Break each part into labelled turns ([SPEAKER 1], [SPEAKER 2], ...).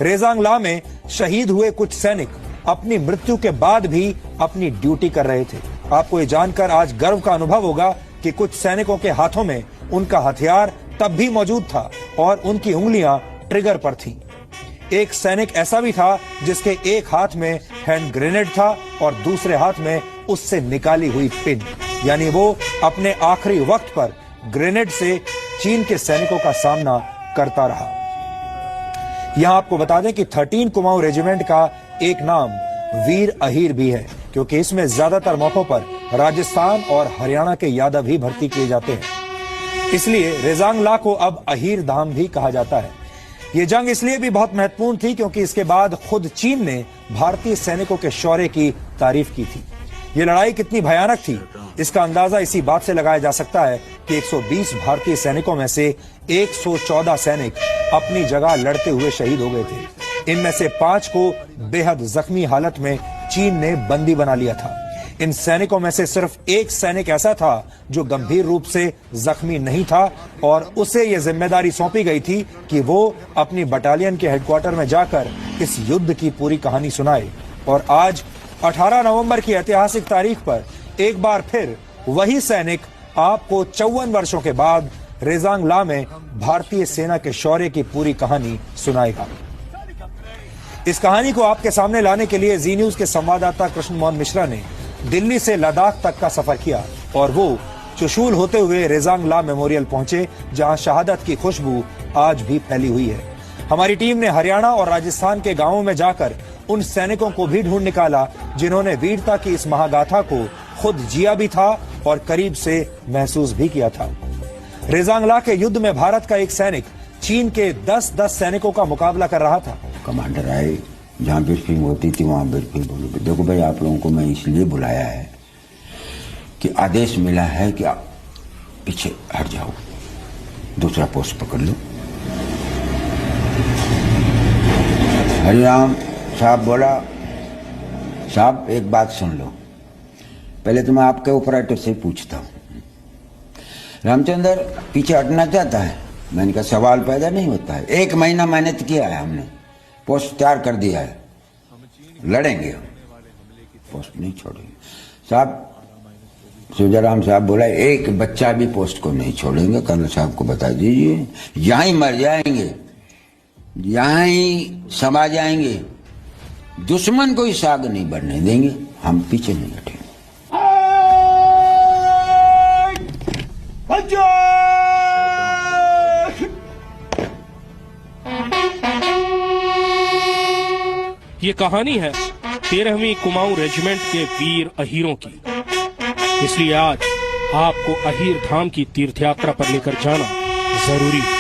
[SPEAKER 1] रेजांग ला में शहीद हुए कुछ सैनिक अपनी मृत्यु के बाद भी अपनी ड्यूटी कर रहे थे। आपको ये जानकर आज गर्व का अनुभव होगा कि कुछ सैनिकों के हाथों में उनका हथियार तब भी मौजूद था और उनकी उंगलियां ट्रिगर पर थीं। एक सैनिक ऐसा भी था जिसके एक हाथ में हैंड ग्रेनेड था और दूसरे हाथ में उससे निकाली हुई पिन, यानी वो अपने आखिरी वक्त पर ग्रेनेड से चीन के सैनिकों का सामना करता रहा। यहां आपको बता दें कि 13 कुमाऊं रेजिमेंट का एक नाम वीर अहीर भी है, क्योंकि इसमें ज्यादातर मौकों पर राजस्थान और हरियाणा के यादव ही भर्ती किए जाते हैं। इसलिए रेजांग ला को अब अहीर धाम भी कहा जाता है। ये जंग इसलिए भी बहुत महत्वपूर्ण थी क्योंकि इसके बाद खुद चीन ने भारतीय सैनिकों के शौर्य की तारीफ की थी। ये लड़ाई कितनी भयानक थी, इसका अंदाजा इसी बात से लगाया जा सकता है कि 120 भारतीय सैनिकों में से 114 सैनिक अपनी जगह लड़ते हुए शहीद हो गए थे। इनमें से 5 को बेहद जख्मी हालत में चीन ने बंदी बना लिया था। इन सैनिकों में से सिर्फ एक सैनिक ऐसा था जो गंभीर रूप से जख्मी नहीं था और उसे यह जिम्मेदारी सौंपी गई थी कि वो अपनी बटालियन के हेडक्वार्टर में जाकर इस युद्ध की पूरी कहानी सुनाए। और आज 18 नवंबर की ऐतिहासिक तारीख पर एक बार फिर वही सैनिक आपको 54 वर्षों के बाद रेजांग ला में भारतीय सेना के शौर्य की पूरी कहानी सुनाएगा। इस कहानी को आपके सामने लाने के लिए जी न्यूज के संवाददाता कृष्ण मोहन मिश्रा ने दिल्ली से लद्दाख तक का सफर किया और वो चुशूल होते हुए रेजांग ला मेमोरियल पहुंचे, जहां शहादत की खुशबू आज भी फैली हुई है। हमारी टीम ने हरियाणा और राजस्थान के गांवों में जाकर उन सैनिकों को भी ढूंढ निकाला जिन्होंने वीरता की इस महागाथा को खुद जिया भी था और करीब से महसूस भी किया था। रेजांग ला के युद्ध में भारत का एक सैनिक चीन के 10-10 सैनिकों का मुकाबला कर रहा था।
[SPEAKER 2] कमांडर आए, जहाँ ब्रीफिंग होती थी वहाँ ब्रीफिंग बोलो, देखो भाई आप लोगों को मैं इसलिए बुलाया है कि आदेश मिला है कि आप पीछे हट जाओ, दूसरा पोस्ट पकड़ लो। हरिराम साहब बोला, साहब एक बात सुन लो, पहले तो मैं आपके ऑपरेटर से पूछता हूँ, रामचंद्र पीछे हटना चाहता है? मैंने कहा सवाल पैदा नहीं होता है, 1 महीना मेहनत किया है हमने, पोस्ट तैयार कर दिया है, लड़ेंगे हम, पोस्ट नहीं छोड़ेंगे। साहब सुजाराम साहब बोला, एक बच्चा भी पोस्ट को नहीं छोड़ेंगे, कर्नल साहब को बता दीजिए, यहां ही मर जाएंगे, यहां ही समा जाएंगे, दुश्मन को ही साग नहीं बढ़ने देंगे, हम पीछे नहीं हटेंगे।
[SPEAKER 3] ये कहानी है 13वीं कुमाऊं रेजिमेंट के वीर अहीरों की। इसलिए आज आपको अहीर धाम की तीर्थ यात्रा पर लेकर जाना जरूरी है।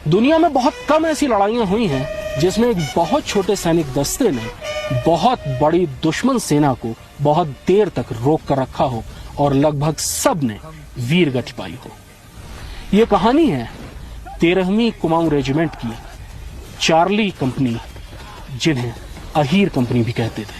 [SPEAKER 3] दुनिया में बहुत कम ऐसी लड़ाइयां हुई हैं जिसमें एक बहुत छोटे सैनिक दस्ते ने बहुत बड़ी दुश्मन सेना को बहुत देर तक रोक कर रखा हो और लगभग सब ने वीर गति पाई हो। ये कहानी है 13वीं कुमाऊं रेजिमेंट की चार्ली कंपनी, जिन्हें अहीर कंपनी भी कहते थे।